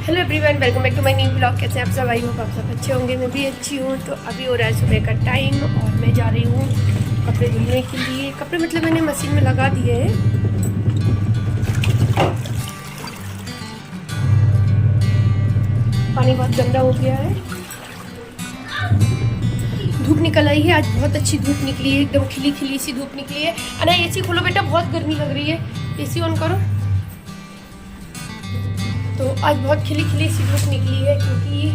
Hello everyone, welcome back to my new blog. कैसे आप सब? आई होप आप सब अच्छे होंगे। मैं भी अच्छी हूँ। तो अभी हो रहा है सुबह का टाइम और मैं जा रही हूँ कपड़े धुलने के लिए। कपड़े मतलब मैंने मशीन में लगा दिए हैं। पानी बहुत गंदा हो गया है। धूप निकल आई है, आज बहुत अच्छी धूप निकली है, एकदम खिली खिली सी धूप निकली है। अना एसी खोलो बेटा, बहुत गर्मी लग रही है। एसी ऑन करो। तो आज बहुत खिली खिली सी धूप निकली है क्योंकि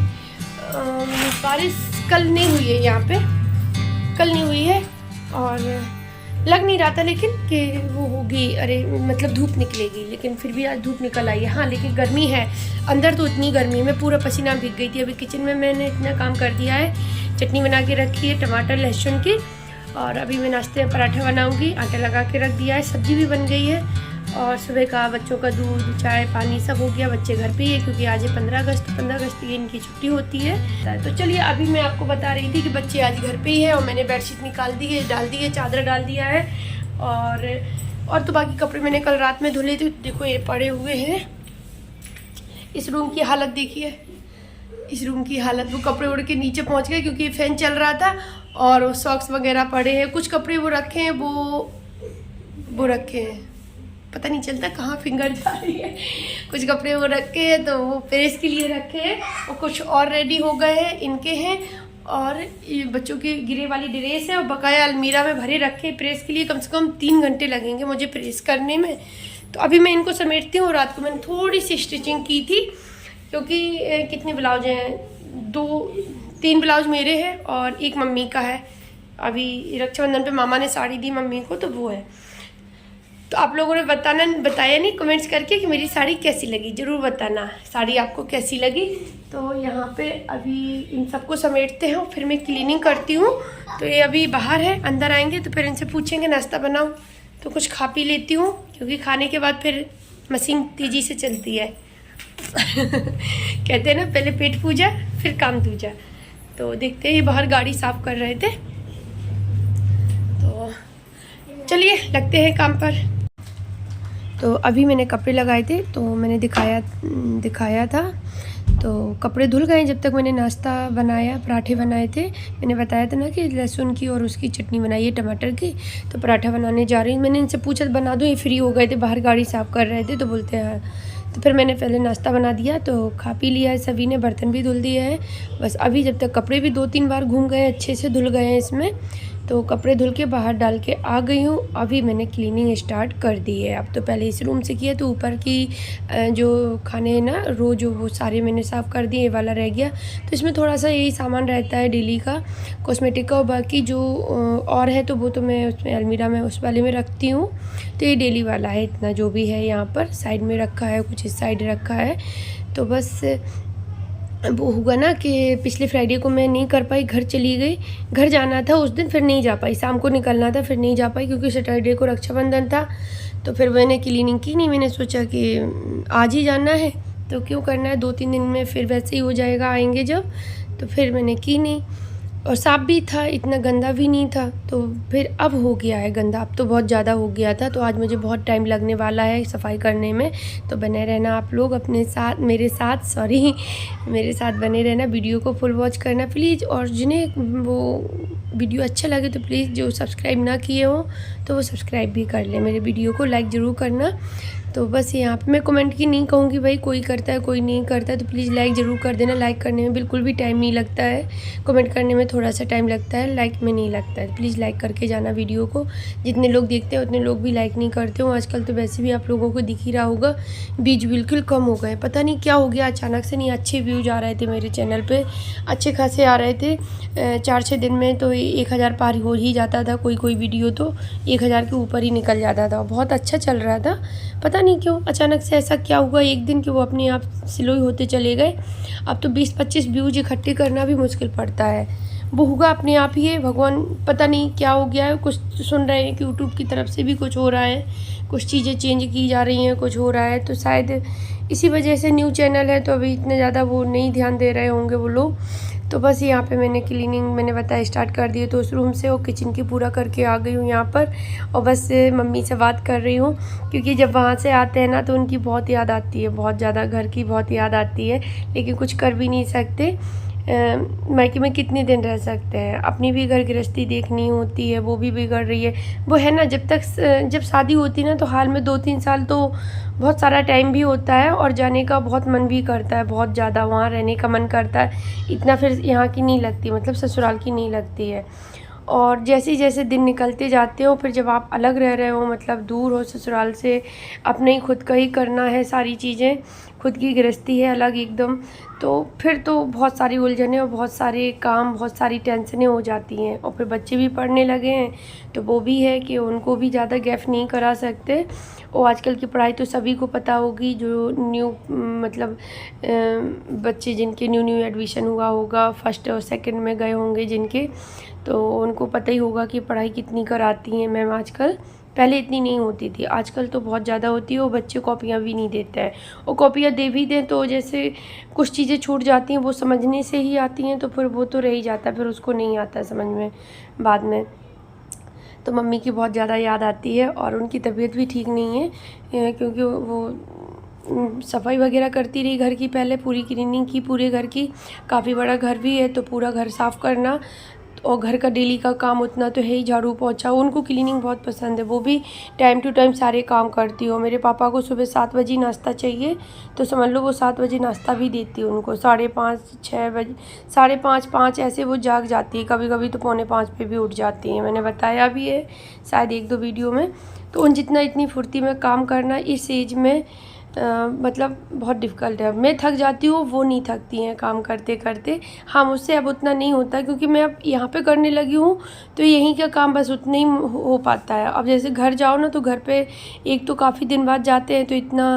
बारिश कल नहीं हुई है, यहाँ पे कल नहीं हुई है और लग नहीं रहा था लेकिन कि वो होगी, अरे मतलब धूप निकलेगी, लेकिन फिर भी आज धूप निकल आई है। हाँ लेकिन गर्मी है, अंदर तो इतनी गर्मी में पूरा पसीना भीग गई थी। अभी किचन में मैंने इतना काम कर दिया है, चटनी बना के रखी है टमाटर लहसुन की, और अभी मैं नाश्ते में पराठा बनाऊँगी। आटा लगा के रख दिया है, सब्जी भी बन गई है और सुबह का बच्चों का दूध चाय पानी सब हो गया। बच्चे घर पे ही है क्योंकि आज है 15 अगस्त की इनकी छुट्टी होती है। तो चलिए अभी मैं आपको बता रही थी कि बच्चे आज घर पे ही है और मैंने बेडशीट निकाल दी है, डाल दी है, चादर डाल दिया है और तो बाकी कपड़े मैंने कल रात में धुले थे। देखो ये पड़े हुए हैं। इस रूम की हालत देखिए, इस रूम की हालत। वो कपड़े उड़ के नीचे पहुँच गए क्योंकि फैन चल रहा था और वो सॉक्स वगैरह पड़े हैं। कुछ कपड़े वो रखे हैं, वो रखे हैं, पता नहीं चलता कहाँ फिंगर जा रही है। कुछ कपड़े वो रखे हैं तो वो प्रेस के लिए रखे हैं, और कुछ और रेडी हो गए हैं, इनके हैं। और ये बच्चों की गिरे वाली ड्रेस है और बकाया अलमीरा में भरे रखे प्रेस के लिए। कम से कम 3 घंटे लगेंगे मुझे प्रेस करने में। तो अभी मैं इनको समेटती हूँ। रात को मैंने थोड़ी सी स्टिचिंग की थी क्योंकि कितने ब्लाउज हैं, 3 ब्लाउज मेरे हैं और एक मम्मी का है। अभी रक्षाबंधन पे मामा ने साड़ी दी मम्मी को, तो वो है। तो आप लोगों ने बताया नहीं कमेंट्स करके कि मेरी साड़ी कैसी लगी, ज़रूर बताना साड़ी आपको कैसी लगी। तो यहाँ पे अभी इन सबको समेटते हैं और फिर मैं क्लीनिंग करती हूँ। तो ये अभी बाहर है, अंदर आएंगे तो फिर इनसे पूछेंगे नाश्ता बनाओ, तो कुछ खा पी लेती हूँ क्योंकि खाने के बाद फिर मशीन तेज़ी से चलती है। कहते हैं ना, पहले पेट पूजा फिर काम दूजा। तो देखते हैं, ये बाहर गाड़ी साफ कर रहे थे। तो चलिए लगते हैं काम पर। तो अभी मैंने कपड़े लगाए थे तो मैंने दिखाया था। तो कपड़े धुल गए जब तक मैंने नाश्ता बनाया, पराठे बनाए थे। मैंने बताया था ना कि लहसुन की और उसकी चटनी बनाई है टमाटर की। तो पराठा बनाने जा रही हूँ। मैंने इनसे पूछा बना दूँ, ये फ्री हो गए थे, बाहर गाड़ी साफ़ कर रहे थे तो बोलते हैं। तो फिर मैंने पहले नाश्ता बना दिया, तो खा पी लिया है सभी ने, बर्तन भी धुल दिए हैं। बस अभी जब तक कपड़े भी 2-3 बार घूम गए, अच्छे से धुल गए हैं इसमें, तो कपड़े धुल के बाहर डाल के आ गई हूँ। अभी मैंने क्लीनिंग स्टार्ट कर दी है। अब तो पहले इस रूम से किया, तो ऊपर की जो खाने हैं ना रोज़, वो सारे मैंने साफ़ कर दिए। ये वाला रह गया, तो इसमें थोड़ा सा यही सामान रहता है डेली का, कॉस्मेटिक का। और बाकी जो और है तो वो तो मैं उसमें अलमीरा में उस वाले में रखती हूँ। तो ये डेली वाला है, इतना जो भी है यहाँ पर साइड में रखा है, कुछ इस साइड रखा है। तो बस वो हुआ ना कि पिछले फ्राइडे को मैं नहीं कर पाई, घर चली गई। घर जाना था उस दिन, फिर नहीं जा पाई। शाम को निकलना था, फिर नहीं जा पाई क्योंकि सैटरडे को रक्षाबंधन था। तो फिर मैंने क्लीनिंग की नहीं। मैंने सोचा कि आज ही जाना है तो क्यों करना है, 2-3 दिन में फिर वैसे ही हो जाएगा आएंगे जब। तो फिर मैंने की नहीं, और साफ़ भी था, इतना गंदा भी नहीं था। तो फिर अब हो गया है गंदा, अब तो बहुत ज़्यादा हो गया था। तो आज मुझे बहुत टाइम लगने वाला है सफाई करने में। तो बने रहना आप लोग अपने साथ, मेरे साथ बने रहना। वीडियो को फुल वॉच करना प्लीज़। और जिन्हें वो वीडियो अच्छा लगे तो प्लीज़, जो सब्सक्राइब ना किए हो तो वो सब्सक्राइब भी कर लें। मेरे वीडियो को लाइक ज़रूर करना। तो बस यहाँ पे मैं कमेंट की नहीं कहूँगी भाई, कोई करता है कोई नहीं करता है, तो प्लीज़ लाइक ज़रूर कर देना। लाइक करने में बिल्कुल भी टाइम नहीं लगता है, कमेंट करने में थोड़ा सा टाइम लगता है, लाइक में नहीं लगता है। प्लीज़ लाइक करके जाना वीडियो को। जितने लोग देखते हैं उतने लोग भी लाइक नहीं करते हो। आजकल तो वैसे भी आप लोगों को दिख ही रहा होगा, व्यूज बिल्कुल कम हो गए। पता नहीं क्या हो गया अचानक से। नहीं, अच्छे व्यूज आ रहे थे मेरे चैनल पर, अच्छे खासे आ रहे थे। 4-6 दिन में तो 1000 पार हो ही जाता था। कोई वीडियो तो 1000 के ऊपर ही निकल जाता था, बहुत अच्छा चल रहा था। पता नहीं क्यों अचानक से ऐसा क्या हुआ एक दिन कि वो अपने आप स्लो ही होते चले गए। अब तो 20-25 व्यूज इकट्ठे करना भी मुश्किल पड़ता है। वो होगा अपने आप ही है, भगवान पता नहीं क्या हो गया है। कुछ सुन रहे हैं कि यूट्यूब की तरफ से भी कुछ हो रहा है, कुछ चीज़ें चेंज की जा रही हैं, कुछ हो रहा है। तो शायद इसी वजह से न्यू चैनल है तो अभी इतने ज़्यादा वो नहीं ध्यान दे रहे होंगे वो लोग। तो बस यहाँ पे मैंने क्लीनिंग मैंने बताया स्टार्ट कर दी है। तो उस रूम से वो किचन की पूरा करके आ गई हूँ यहाँ पर, और बस मम्मी से बात कर रही हूँ, क्योंकि जब वहाँ से आते हैं ना तो उनकी बहुत याद आती है, बहुत ज़्यादा घर की बहुत याद आती है, लेकिन कुछ कर भी नहीं सकते। मायके में कितने दिन रह सकते हैं, अपनी भी घर गृहस्थी देखनी होती है, वो भी बिगड़ रही है। वो है ना, जब शादी होती है ना तो हाल में 2-3 साल तो बहुत सारा टाइम भी होता है, और जाने का बहुत मन भी करता है, बहुत ज़्यादा वहाँ रहने का मन करता है। इतना फिर यहाँ की नहीं लगती, मतलब ससुराल की नहीं लगती है। और जैसे जैसे दिन निकलते जाते हो, फिर जब आप अलग रह रहे हो, मतलब दूर हो ससुराल से, अपने ही खुद का ही करना है सारी चीज़ें, खुद की गृहस्थी है अलग एकदम, तो फिर तो बहुत सारी उलझनें और बहुत सारे काम, बहुत सारी टेंशनें हो जाती हैं। और फिर बच्चे भी पढ़ने लगे हैं, तो वो भी है कि उनको भी ज़्यादा गैप नहीं करा सकते। और आजकल की पढ़ाई तो सभी को पता होगी, जो न्यू मतलब बच्चे जिनके न्यू एडमिशन हुआ होगा, फर्स्ट और सेकंड में गए होंगे जिनके, तो उनको पता ही होगा कि पढ़ाई कितनी कराती हैं मैम आजकल। पहले इतनी नहीं होती थी, आजकल तो बहुत ज़्यादा होती है। और बच्चे कॉपियाँ भी नहीं देते हैं, और कॉपियाँ दे भी दें तो जैसे कुछ चीज़ें छूट जाती हैं, वो समझने से ही आती हैं, तो फिर वो तो रह ही जाता है, फिर उसको नहीं आता समझ में बाद में। तो मम्मी की बहुत ज़्यादा याद आती है, और उनकी तबीयत भी ठीक नहीं है, क्योंकि वो सफाई वगैरह करती रही घर की, पहले पूरी क्लीनिंग की पूरे घर की। काफ़ी बड़ा घर भी है, तो पूरा घर साफ़ करना, और घर का डेली का काम उतना तो है ही, झाड़ू पोंछा। उनको क्लीनिंग बहुत पसंद है, वो भी टाइम टू टाइम सारे काम करती हो। मेरे पापा को सुबह 7 बजे नाश्ता चाहिए, तो समझ लो वो 7 बजे नाश्ता भी देती है उनको। 5:30 6 बजे, 5:30 ऐसे वो जाग जाती है, कभी कभी तो 4:45 पे भी उठ जाती हैं। मैंने बताया भी है शायद 1-2 वीडियो में। तो उन जितना इतनी फुर्ती में काम करना इस एज में मतलब बहुत डिफ़िकल्ट है। मैं थक जाती हूँ, वो नहीं थकती हैं काम करते करते। हाँ, मुझसे अब उतना नहीं होता, क्योंकि मैं अब यहाँ पे करने लगी हूँ, तो यहीं का काम बस उतना ही हो पाता है। अब जैसे घर जाओ ना, तो घर पे एक तो काफ़ी दिन बाद जाते हैं, तो इतना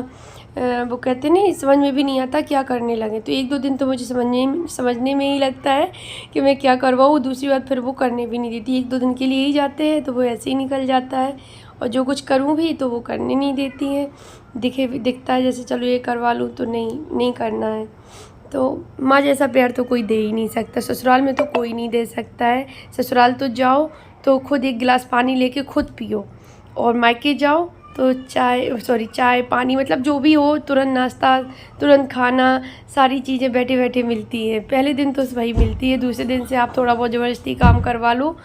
वो कहते नहीं, समझ में भी नहीं आता क्या करने लगे। तो 1-2 दिन तो मुझे समझने में ही लगता है कि मैं क्या करवाऊँ। दूसरी बात फिर वो करने भी नहीं देती, 1-2 दिन के लिए ही जाते हैं, तो वो ऐसे ही निकल जाता है। और जो कुछ करूँ भी तो वो करने नहीं देती हैं, दिखता है जैसे चलो ये करवा लूँ, तो नहीं करना है। तो माँ जैसा प्यार तो कोई दे ही नहीं सकता, ससुराल में तो कोई नहीं दे सकता है। ससुराल तो जाओ तो खुद 1 गिलास पानी लेके खुद पियो, और मायके जाओ तो चाय पानी, मतलब जो भी हो, तुरंत नाश्ता, तुरंत खाना, सारी चीज़ें बैठे बैठे मिलती हैं। पहले दिन तो वही मिलती है, दूसरे दिन से आप थोड़ा बहुत ज़बरदस्ती काम करवा लो,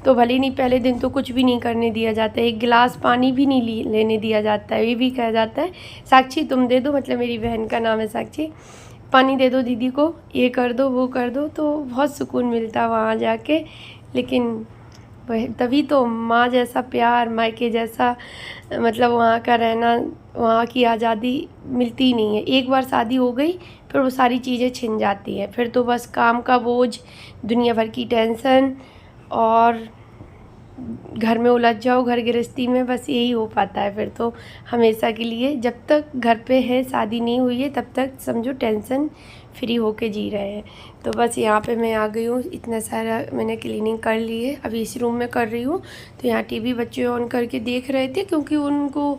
तो भले ही नहीं, पहले दिन तो कुछ भी नहीं करने दिया जाता है, 1 गिलास पानी भी नहीं लेने दिया जाता है। ये भी कहा जाता है, साक्षी तुम दे दो, मतलब मेरी बहन का नाम है साक्षी, पानी दे दो दीदी को, ये कर दो वो कर दो, तो बहुत सुकून मिलता है वहाँ जाके। लेकिन वह तभी तो माँ जैसा प्यार, मायके जैसा मतलब वहाँ का रहना, वहाँ की आज़ादी मिलती ही नहीं है। एक बार शादी हो गई, फिर वो सारी चीज़ें छिन जाती हैं, फिर तो बस काम का बोझ, दुनिया भर की टेंशन, और घर में उलझ जाओ, घर गृहस्थी में, बस यही हो पाता है फिर तो हमेशा के लिए। जब तक घर पे है, शादी नहीं हुई है, तब तक समझो टेंशन फ्री होके जी रहे हैं। तो बस यहाँ पे मैं आ गई हूँ, इतना सारा मैंने क्लीनिंग कर ली है, अभी इसी रूम में कर रही हूँ। तो यहाँ टीवी बच्चे ऑन करके देख रहे थे, क्योंकि उनको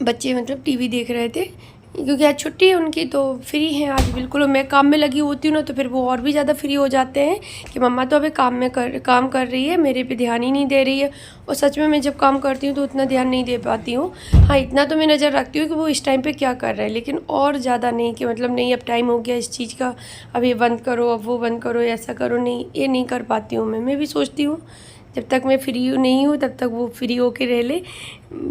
बच्चे मतलब टीवी देख रहे थे, क्योंकि आज छुट्टी है उनकी, तो फ्री हैं आज बिल्कुल। मैं काम में लगी होती हूँ ना, तो फिर वो और भी ज़्यादा फ्री हो जाते हैं कि मम्मा तो अभी काम कर रही है, मेरे पे ध्यान ही नहीं दे रही है। और सच में मैं जब काम करती हूँ तो उतना ध्यान नहीं दे पाती हूँ। हाँ, इतना तो मैं नज़र रखती हूँ कि वो इस टाइम पे क्या कर रहा है, लेकिन और ज़्यादा नहीं कि मतलब नहीं अब टाइम हो गया इस चीज़ का, अब ये बंद करो, अब वो बंद करो, ऐसा करो, नहीं, ये नहीं कर पाती हूँ मैं भी सोचती हूँ जब तक मैं फ्री नहीं हूँ तब तक वो फ्री होके रह ले,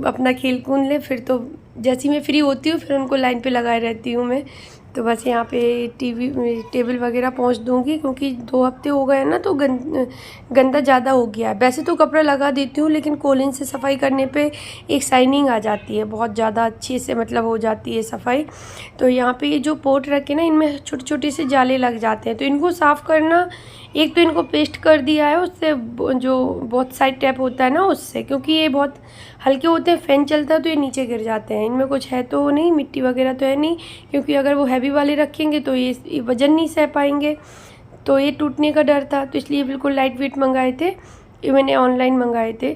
अपना खेल कूद ले, फिर तो जैसे ही मैं फ्री होती हूँ फिर उनको लाइन पे लगाए रहती हूँ मैं। तो बस यहाँ पे टेबल वगैरह पहुँच दूँगी, क्योंकि 2 हफ्ते हो गए हैं ना, तो गंदा ज़्यादा हो गया है। वैसे तो कपड़ा लगा देती हूँ, लेकिन कोलिन से सफाई करने पे एक शाइनिंग आ जाती है, बहुत ज़्यादा अच्छे से मतलब हो जाती है सफाई। तो यहाँ पे ये जो पोट रखे ना, इनमें छोटे छोटे से जाले लग जाते हैं, तो इनको साफ़ करना, एक तो इनको पेस्ट कर दिया है उससे, जो बहुत साइड टैप होता है ना उससे, क्योंकि ये बहुत हल्के होते हैं, फ़ैन चलता है तो ये नीचे गिर जाते हैं। इनमें कुछ है तो नहीं, मिट्टी वगैरह तो है नहीं, क्योंकि अगर वो हैवी वाले रखेंगे तो ये वज़न नहीं सह पाएंगे, तो ये टूटने का डर था, तो इसलिए बिल्कुल लाइट वेट मंगाए थे, ये मैंने ऑनलाइन मंगाए थे।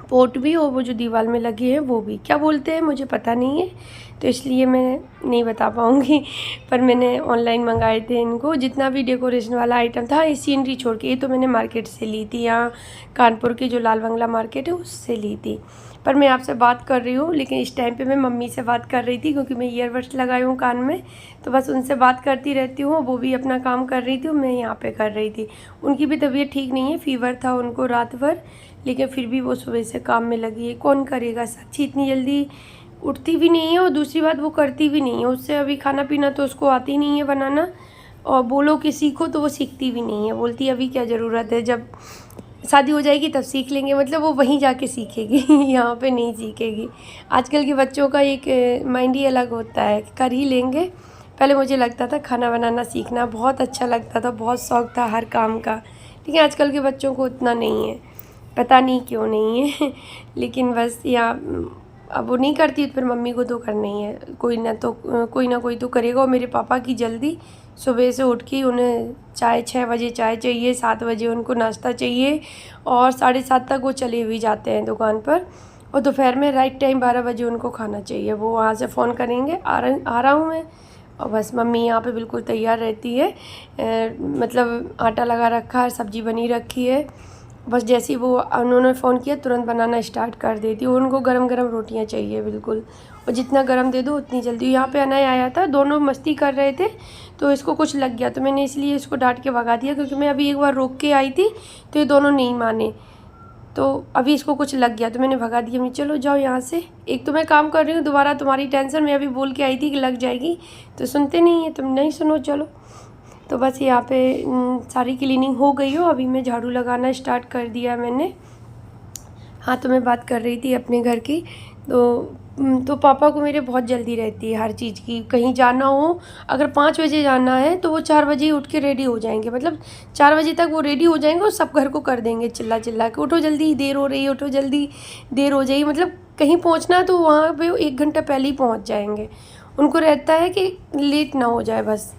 पोट भी और वो जो दीवार में लगी है वो भी। क्या बोलते हैं मुझे पता नहीं है, तो इसलिए मैं नहीं बता पाऊँगी। पर मैंने ऑनलाइन मंगाए थे इनको, जितना भी डेकोरेशन वाला आइटम था। ये सीनरी छोड़ के, ये तो मैंने मार्केट से ली थी, यहाँ कानपुर की जो लाल बंगला मार्केट है उससे ली थी। पर मैं आपसे बात कर रही हूँ, लेकिन इस टाइम पे मैं मम्मी से बात कर रही थी, क्योंकि मैं ईयरबड्स लगाई हूँ कान में, तो बस उनसे बात करती रहती हूँ। वो भी अपना काम कर रही थी और मैं यहाँ पे कर रही थी। उनकी भी तबीयत ठीक नहीं है, फ़ीवर था उनको रात भर, लेकिन फिर भी वो सुबह से काम में लगी है। कौन करेगा, सच्ची इतनी जल्दी उठती भी नहीं है, और दूसरी बात वो करती भी नहीं है। उससे अभी खाना पीना तो उसको आती नहीं है बनाना, और बोलो कि सीखो तो वो सीखती भी नहीं है। बोलती अभी क्या ज़रूरत है, जब शादी हो जाएगी तब सीख लेंगे। मतलब वो वहीं जाके सीखेगी, यहाँ पे नहीं सीखेगी। आजकल के बच्चों का एक माइंड ही अलग होता है, कर ही लेंगे। पहले मुझे लगता था खाना बनाना सीखना बहुत अच्छा लगता था, बहुत शौक़ था हर काम का, लेकिन आजकल के बच्चों को उतना नहीं है, पता नहीं क्यों नहीं है। लेकिन बस यहाँ अब वो नहीं करती, तो फिर मम्मी को तो करना ही है, कोई ना कोई तो करेगा। और मेरे पापा की जल्दी सुबह से उठ के उन्हें चाय 6 बजे चाय चाहिए, 7 बजे उनको नाश्ता चाहिए, और 7:30 तक वो चले भी जाते हैं दुकान पर। और दोपहर में राइट टाइम 12 बजे उनको खाना चाहिए। वो वहाँ से फ़ोन करेंगे, आ रहा हूँ मैं, और बस मम्मी यहाँ पे बिल्कुल तैयार रहती है। मतलब आटा लगा रखा है, सब्ज़ी बनी रखी है, बस जैसे ही वो उन्होंने फ़ोन किया तुरंत बनाना स्टार्ट कर देती हूँ। उनको गरम गरम रोटियाँ चाहिए बिल्कुल, और जितना गरम दे दो उतनी जल्दी। यहाँ पे अनय आया था, दोनों मस्ती कर रहे थे, तो इसको कुछ लग गया, तो मैंने इसलिए इसको डांट के भगा दिया, क्योंकि मैं अभी एक बार रोक के आई थी तो ये दोनों नहीं माने। तो अभी इसको कुछ लग गया तो मैंने भगा दिया, मैं चलो जाओ यहाँ से, एक तो मैं काम कर रही हूँ, दोबारा तुम्हारी टेंशन। मैं अभी बोल के आई थी कि लग जाएगी, तो सुनते नहीं है, तुम नहीं सुनो, चलो। तो बस यहाँ पे सारी क्लीनिंग हो गई हो, अभी मैं झाड़ू लगाना स्टार्ट कर दिया मैंने। हाँ, तो मैं बात कर रही थी अपने घर की। तो पापा को मेरे बहुत जल्दी रहती है हर चीज़ की। कहीं जाना हो, अगर 5 बजे जाना है तो वो 4 बजे ही उठ के रेडी हो जाएंगे। मतलब 4 बजे तक वो रेडी हो जाएंगे और सब घर को कर देंगे चिल्ला चिल्ला के, उठो जल्दी देर हो रही है, उठो जल्दी देर हो जाएगी। मतलब कहीं पहुँचना है तो वहाँ पे 1 घंटा पहले ही पहुँच जाएंगे। उनको रहता है कि लेट ना हो जाए बस।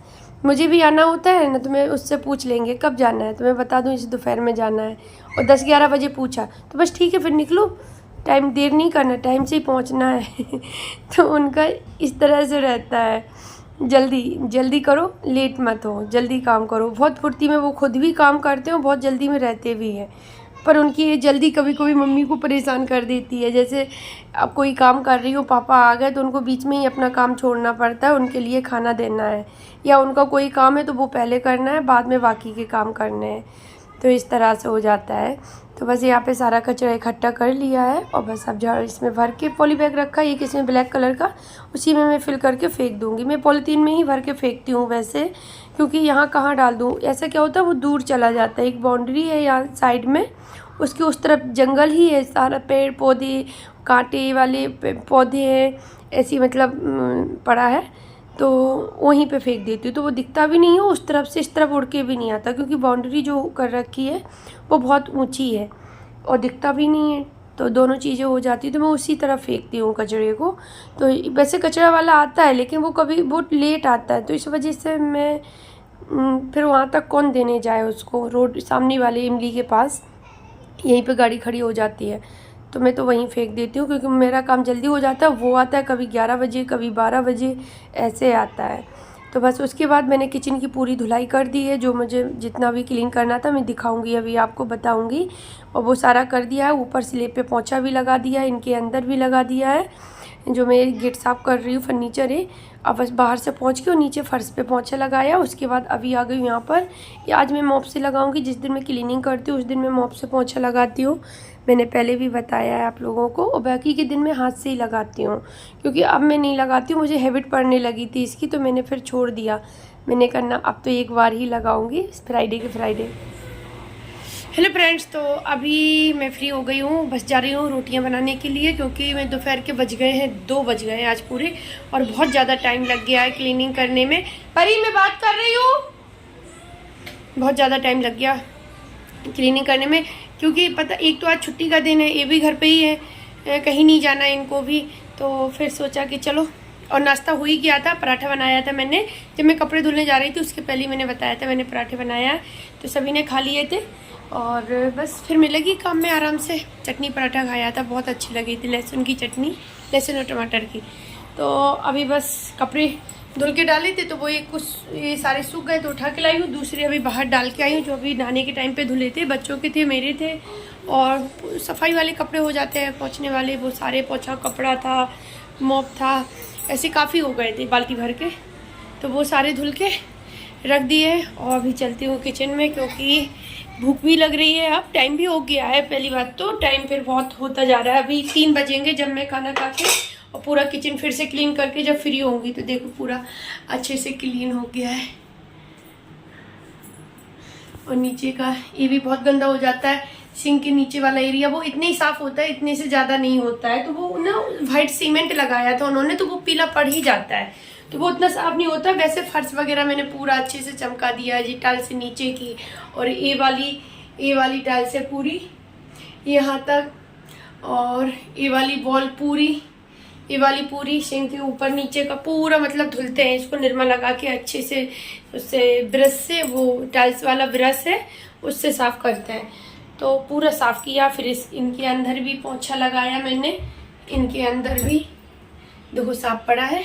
मुझे भी आना होता है ना, तो मैं उससे पूछ लेंगे कब जाना है, तो मैं बता दूँ इस दोपहर में जाना है, और 10-11 बजे पूछा तो बस ठीक है फिर निकलो, टाइम देर नहीं करना, टाइम से ही पहुंचना है। तो उनका इस तरह से रहता है, जल्दी जल्दी करो, लेट मत हो, जल्दी काम करो। बहुत फुर्ती में वो खुद भी काम करते हैं, बहुत जल्दी में रहते भी हैं। पर उनकी ये जल्दी कभी कभी मम्मी को परेशान कर देती है। जैसे अब कोई काम कर रही हो, पापा आ गए तो उनको बीच में ही अपना काम छोड़ना पड़ता है, उनके लिए खाना देना है, या उनका कोई काम है तो वो पहले करना है, बाद में बाकी के काम करने हैं। तो इस तरह से हो जाता है। तो बस यहाँ पे सारा कचरा इकट्ठा कर लिया है, और बस अब झाड़ इसमें भर के पॉली बैग रखा है, एक इसमें ब्लैक कलर का, उसी में मैं फिल करके फेंक दूँगी। मैं पॉलीथीन में ही भर के फेंकती हूँ वैसे, क्योंकि यहाँ कहाँ डाल दूँ, ऐसा क्या होता है वो दूर चला जाता है। एक बाउंड्री है यहाँ साइड में, उसके उस तरफ जंगल ही है, सारा पेड़ पौधे, कांटे वाले पौधे हैं, ऐसी मतलब पड़ा है, तो वहीं पे फेंक देती हूँ। तो वो दिखता भी नहीं है, उस तरफ से इस तरफ उड़ के भी नहीं आता, क्योंकि बाउंड्री जो कर रखी है वो बहुत ऊंची है और दिखता भी नहीं है, तो दोनों चीज़ें हो जाती। तो मैं उसी तरफ फेंकती हूँ कचरे को। तो वैसे कचरा वाला आता है, लेकिन वो कभी बहुत लेट आता है, तो इस वजह से मैं फिर वहाँ तक कौन देने जाए उसको। रोड सामने वाले इमली के पास यहीं पे गाड़ी खड़ी हो जाती है, तो मैं तो वहीं फेंक देती हूँ, क्योंकि मेरा काम जल्दी हो जाता है। वो आता है कभी 11 बजे, कभी 12 बजे, ऐसे आता है। तो बस उसके बाद मैंने किचन की पूरी धुलाई कर दी है, जो मुझे जितना भी क्लीन करना था मैं दिखाऊंगी, अभी आपको बताऊंगी। और वो सारा कर दिया है, ऊपर स्लेब पे पोंछा भी लगा दिया है, इनके अंदर भी लगा दिया है, जो मैं गेट साफ़ कर रही हूँ, फर्नीचर है। अब बस बाहर से पहुँच के और नीचे फर्श पे पोंछा लगाया। उसके बाद अभी आ गई यहाँ पर। आज मैं मॉप से लगाऊंगी, जिस दिन मैं क्लीनिंग करती हूँ उस दिन मैं मॉप से पोंछा लगाती हूँ, मैंने पहले भी बताया है आप लोगों को। और बाकी के दिन मैं हाथ से ही लगाती हूँ, क्योंकि अब मैं नहीं लगाती हूँ, मुझे हैबिट पड़ने लगी थी इसकी, तो मैंने फिर छोड़ दिया। मैंने करना अब तो एक बार ही लगाऊंगी, फ्राइडे के फ्राइडे। हेलो फ्रेंड्स, तो अभी मैं फ्री हो गई हूँ, बस जा रही हूँ रोटियाँ बनाने के लिए, क्योंकि मैं दोपहर के बज गए हैं 2 बज गए हैं आज पूरे, और बहुत ज़्यादा टाइम लग गया है क्लीनिंग करने में। परी मैं बात कर रही हूँ, बहुत ज़्यादा टाइम लग गया क्लीनिंग करने में, क्योंकि पता एक तो आज छुट्टी का दिन है, ये भी घर पे ही है, कहीं नहीं जाना है इनको भी। तो फिर सोचा कि चलो, और नाश्ता हो ही गया था, पराठा बनाया था मैंने, जब मैं कपड़े धुलने जा रही थी उसके पहले ही मैंने बताया था मैंने पराठे बनाया, तो सभी ने खा लिए थे। और बस फिर मैं लगी काम में आराम से। चटनी पराठा खाया था, बहुत अच्छी लगी थी, लहसुन की चटनी, लहसुन और टमाटर की। तो अभी बस कपड़े धुल के डाले थे, तो वो ये सारे सूख गए तो उठा के लाई हूँ। दूसरे अभी बाहर डाल के आई हूँ, जो अभी नहाने के टाइम पे धुले थे, बच्चों के थे, मेरे थे। और सफाई वाले कपड़े हो जाते हैं, पोंछने वाले, वो सारे पोंछा कपड़ा था, मॉप था, ऐसे काफ़ी हो गए थे बाल्टी भर के। तो वो सारे धुल के रख दिए और अभी चलती हूँ किचन में, क्योंकि भूख भी लग रही है। अब टाइम भी हो गया है, पहली बात तो टाइम फिर बहुत होता जा रहा है। अभी 3 बजेंगे जब मैं खाना खा के और पूरा किचन फिर से क्लीन करके जब फ्री होंगी, तो देखो पूरा अच्छे से क्लीन हो गया है। और नीचे का ये भी बहुत गंदा हो जाता है, सिंक के नीचे वाला एरिया, वो इतने ही साफ होता है, इतने से ज़्यादा नहीं होता है। तो वो ना वाइट सीमेंट लगाया था उन्होंने, तो वो पीला पड़ ही जाता है, तो वो उतना साफ नहीं होता। वैसे फर्श वगैरह मैंने पूरा अच्छे से चमका दिया है जी, टाइल्स से नीचे की, और ये वाली टाइल्स है पूरी यहाँ तक, और ये वाली वॉल पूरी, ये वाली पूरी सिंक के ऊपर नीचे का पूरा मतलब धुलते हैं इसको निरमा लगा के अच्छे से, उससे ब्रश से, वो टाइल्स वाला ब्रश है उससे साफ करते हैं। तो पूरा साफ किया। फिर इनके अंदर भी पोंछा लगाया मैंने, इनके अंदर भी देखो साफ पड़ा है,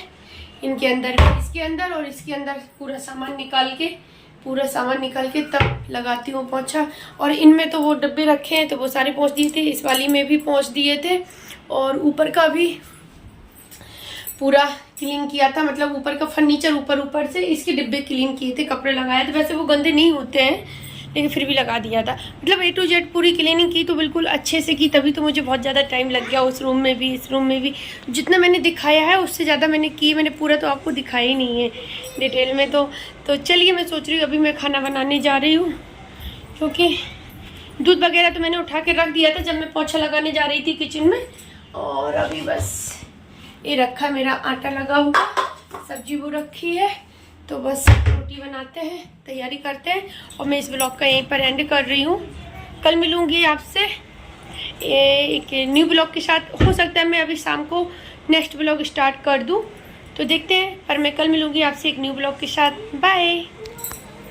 इनके अंदर भी, इसके अंदर और इसके अंदर पूरा सामान निकाल के तब लगाती हूँ पोंछा। और इनमें तो वो डब्बे रखे हैं तो वो सारे पोंछ दिए थे, इस वाली में भी पोंछ दिए थे, और ऊपर का भी पूरा क्लीन किया था, मतलब ऊपर का फर्नीचर ऊपर से इसके डिब्बे क्लीन किए थे, कपड़े लगाए थे। वैसे वो गंदे नहीं होते हैं, लेकिन फिर भी लगा दिया था। मतलब A to Z पूरी क्लीनिंग की तो बिल्कुल अच्छे से की, तभी तो मुझे बहुत ज़्यादा टाइम लग गया। उस रूम में भी, इस रूम में भी, जितना मैंने दिखाया है उससे ज़्यादा मैंने की। मैंने पूरा तो आपको दिखाया ही नहीं है डिटेल में। तो चलिए, मैं सोच रही हूँ अभी मैं खाना बनाने जा रही हूँ, क्योंकि दूध वगैरह तो मैंने उठा के रख दिया था जब मैं पोंछा लगाने जा रही थी किचन में। और अभी बस ये रखा मेरा आटा लगा हुआ, सब्जी वो रखी है, तो बस रोटी बनाते हैं, तैयारी करते हैं। और मैं इस ब्लॉग का यहीं पर एंड कर रही हूँ। कल मिलूँगी आपसे एक न्यू ब्लॉग के साथ। हो सकता है मैं अभी शाम को नेक्स्ट ब्लॉग स्टार्ट कर दूँ, तो देखते हैं। पर मैं कल मिलूँगी आपसे एक न्यू ब्लॉग के साथ। बाय।